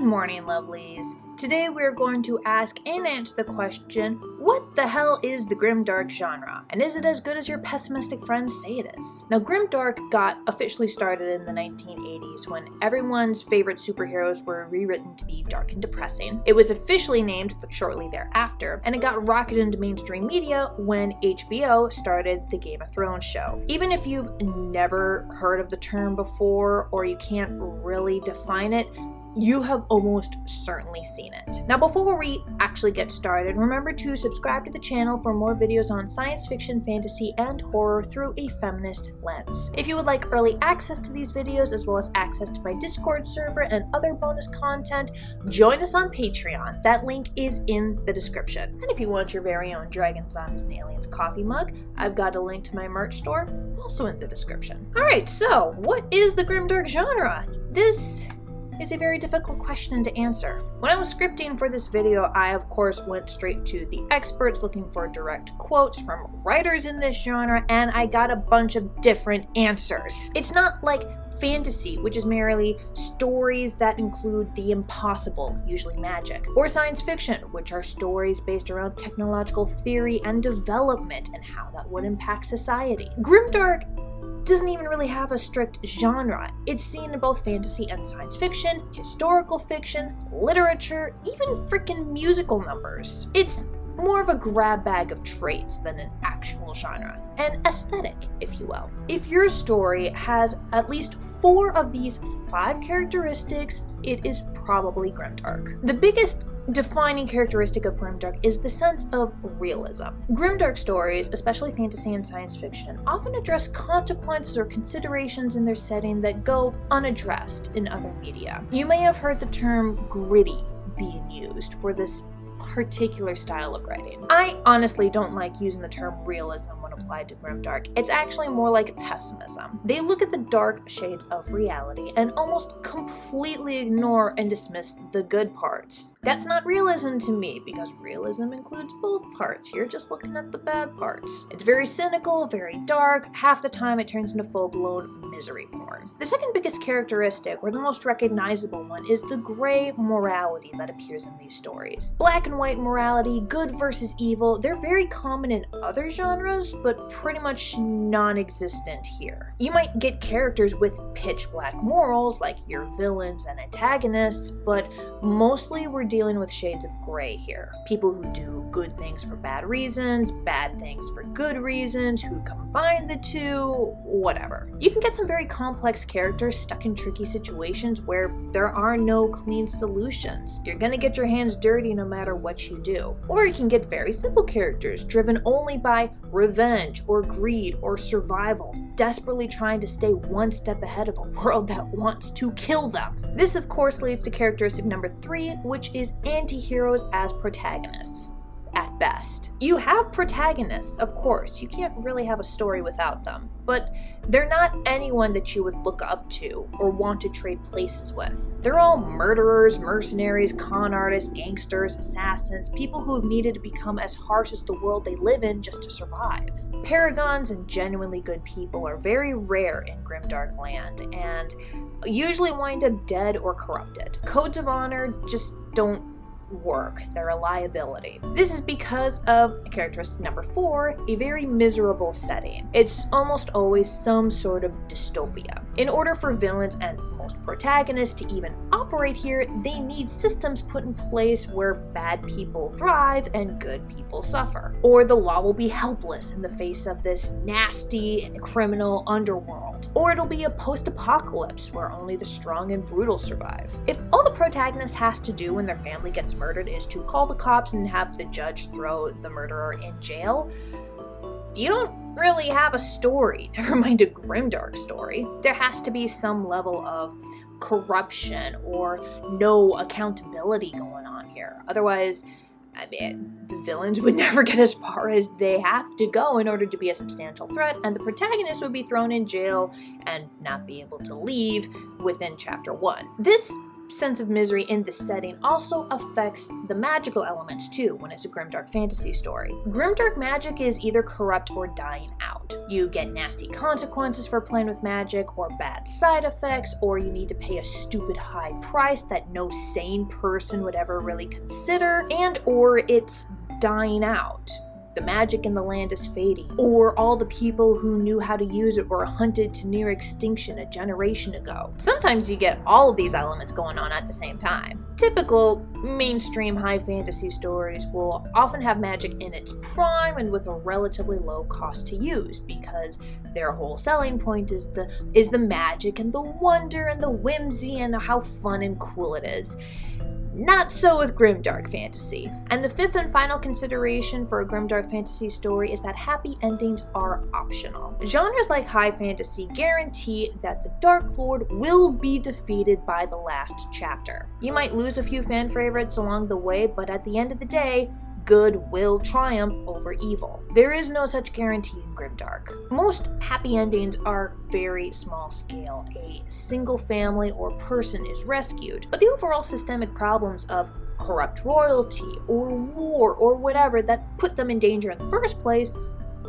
morning, lovelies. Today we're going to ask and answer the question, what the hell is the Grimdark genre? And is it as good as your pessimistic friends say it is? Now, Grimdark got officially started in the 1980s when everyone's favorite superheroes were rewritten to be dark and depressing. It was officially named shortly thereafter, and it got rocketed into mainstream media when HBO started the Game of Thrones show. Even if you've never heard of the term before, or you can't really define it, you have almost certainly seen it. Now, before we actually get started, remember to subscribe to the channel for more videos on science fiction, fantasy, and horror through a feminist lens. If you would like early access to these videos, as well as access to my Discord server and other bonus content, join us on Patreon. That link is in the description. And if you want your very own Dragons, Zombies, and Aliens coffee mug, I've got a link to my merch store, also in the description. Alright, so what is the Grimdark genre? This is a very difficult question to answer. When I was scripting for this video, I of course went straight to the experts looking for direct quotes from writers in this genre, and I got a bunch of different answers. It's not like fantasy, which is merely stories that include the impossible, usually magic, or science fiction, which are stories based around technological theory and development and how that would impact society. Grimdark doesn't even really have a strict genre. It's seen in both fantasy and science fiction, historical fiction, literature, even frickin' musical numbers. It's more of a grab bag of traits than an actual genre, an aesthetic, if you will. If your story has at least 4 of these 5 characteristics, it is probably Grimdark. The biggest defining characteristic of Grimdark is the sense of realism. Grimdark stories, especially fantasy and science fiction, often address consequences or considerations in their setting that go unaddressed in other media. You may have heard the term gritty being used for this particular style of writing. I honestly don't like using the term realism when applied to Grimdark. It's actually more like pessimism. They look at the dark shades of reality and almost completely ignore and dismiss the good parts. That's not realism to me, because realism includes both parts. You're just looking at the bad parts. It's very cynical, very dark. Half the time it turns into full-blown misery porn. The second biggest characteristic, or the most recognizable one, is the gray morality that appears in these stories. Black and white morality, good versus evil, they're very common in other genres, but pretty much non-existent here. You might get characters with pitch black morals, like your villains and antagonists, but mostly we're dealing with shades of gray here. People who do good things for bad reasons, bad things for good reasons, who combine the two, whatever. You can get some very complex characters stuck in tricky situations where there are no clean solutions. You're gonna get your hands dirty no matter what you do. Or you can get very simple characters driven only by revenge or greed or survival, desperately trying to stay one step ahead of a world that wants to kill them. This of course leads to characteristic number 3, which is anti-heroes as protagonists. At best. You have protagonists, of course. You can't really have a story without them. But they're not anyone that you would look up to or want to trade places with. They're all murderers, mercenaries, con artists, gangsters, assassins, people who have needed to become as harsh as the world they live in just to survive. Paragons and genuinely good people are very rare in Grimdark land, and usually wind up dead or corrupted. Codes of honor just don't work. They're a liability. This is because of characteristic number 4, a very miserable setting. It's almost always some sort of dystopia. In order for villains and most protagonists to even operate here, they need systems put in place where bad people thrive and good people suffer. Or the law will be helpless in the face of this nasty and criminal underworld. Or it'll be a post-apocalypse where only the strong and brutal survive. If all the protagonist has to do when their family gets murdered is to call the cops and have the judge throw the murderer in jail, you don't really have a story, never mind a Grimdark story. There has to be some level of corruption or no accountability going on here. Otherwise, the villains would never get as far as they have to go in order to be a substantial threat, and the protagonist would be thrown in jail and not be able to leave within chapter 1. This sense of misery in the setting also affects the magical elements too when it's a grimdark fantasy story. Grimdark magic is either corrupt or dying out. You get nasty consequences for playing with magic, or bad side effects, or you need to pay a stupid high price that no sane person would ever really consider, and or it's dying out. The magic in the land is fading, or all the people who knew how to use it were hunted to near extinction a generation ago. Sometimes you get all of these elements going on at the same time. Typical mainstream high fantasy stories will often have magic in its prime and with a relatively low cost to use, because their whole selling point is the magic and the wonder and the whimsy and how fun and cool it is. Not so with grimdark fantasy. And the fifth and final consideration for a grimdark fantasy story is that happy endings are optional. Genres like high fantasy guarantee that the Dark Lord will be defeated by the last chapter. You might lose a few fan favorites along the way, but at the end of the day, good will triumph over evil. There is no such guarantee in Grimdark. Most happy endings are very small scale. A single family or person is rescued, but the overall systemic problems of corrupt royalty or war or whatever that put them in danger in the first place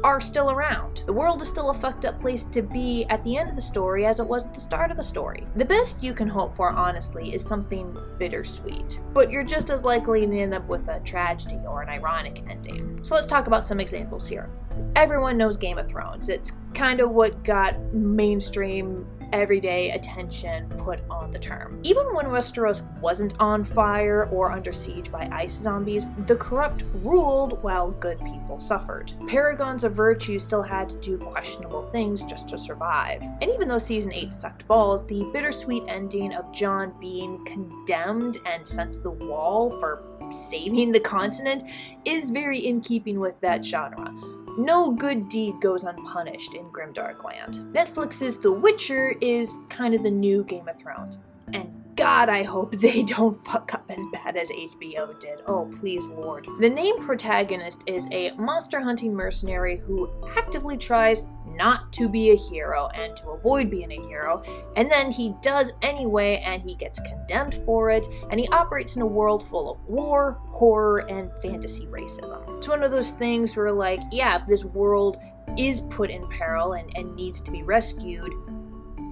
are still around. The world is still a fucked up place to be at the end of the story as it was at the start of the story. The best you can hope for, honestly, is something bittersweet, but you're just as likely to end up with a tragedy or an ironic ending. So let's talk about some examples here. Everyone knows Game of Thrones. It's kind of what got mainstream everyday attention put on the term. Even when Westeros wasn't on fire or under siege by ice zombies, the corrupt ruled while good people suffered. Paragons of virtue still had to do questionable things just to survive. And even though season 8 sucked balls, the bittersweet ending of Jon being condemned and sent to the wall for saving the continent is very in keeping with that genre. No good deed goes unpunished in Grimdark land. Netflix's The Witcher is kind of the new Game of Thrones, and God, I hope they don't fuck up as bad as HBO did. Oh, please, Lord. The named protagonist is a monster-hunting mercenary who actively tries not to be a hero and to avoid being a hero, and then he does anyway, and he gets condemned for it, and he operates in a world full of war, horror, and fantasy racism. It's one of those things where, like, yeah, if this world is put in peril and needs to be rescued,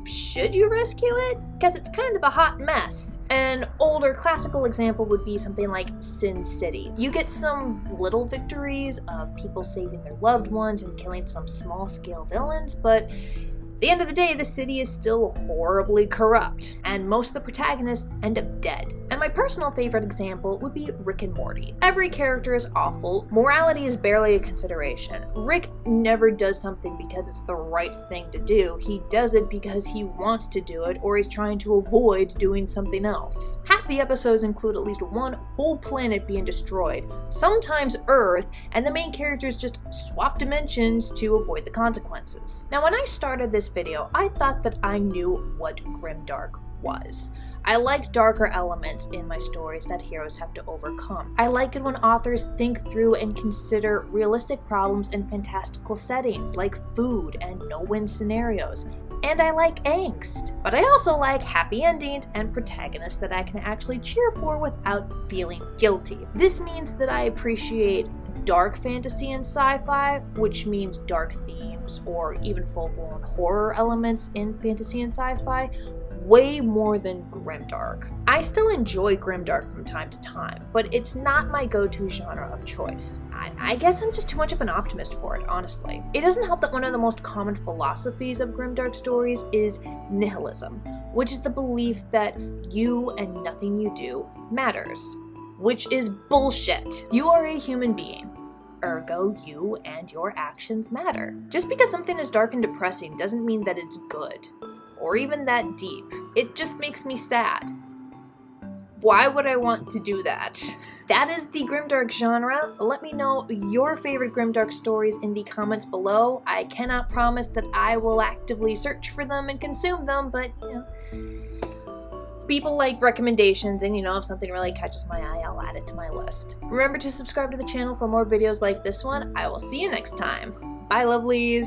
should you rescue it? Because it's kind of a hot mess. An older classical example would be something like Sin City. You get some little victories of people saving their loved ones and killing some small-scale villains, but at the end of the day, the city is still horribly corrupt, and most of the protagonists end up dead. And my personal favorite example would be Rick and Morty. Every character is awful, morality is barely a consideration. Rick never does something because it's the right thing to do, he does it because he wants to do it, or he's trying to avoid doing something else. Half the episodes include at least one whole planet being destroyed, sometimes Earth, and the main characters just swap dimensions to avoid the consequences. Now, when I started this video, I thought that I knew what Grimdark was. I like darker elements in my stories that heroes have to overcome. I like it when authors think through and consider realistic problems in fantastical settings like food and no-win scenarios. And I like angst. But I also like happy endings and protagonists that I can actually cheer for without feeling guilty. This means that I appreciate dark fantasy and sci-fi, which means dark themes or even full-blown horror elements in fantasy and sci-fi, way more than Grimdark. I still enjoy Grimdark from time to time, but it's not my go-to genre of choice. I guess I'm just too much of an optimist for it, honestly. It doesn't help that one of the most common philosophies of Grimdark stories is nihilism, which is the belief that you and nothing you do matters, which is bullshit. You are a human being. Ergo, you and your actions matter. Just because something is dark and depressing doesn't mean that it's good, or even that deep. It just makes me sad. Why would I want to do that? That is the Grimdark genre. Let me know your favorite Grimdark stories in the comments below. I cannot promise that I will actively search for them and consume them, but, you know, people like recommendations, and if something really catches my eye, I'll add it to my list. Remember to subscribe to the channel for more videos like this one. I will see you next time. Bye, lovelies!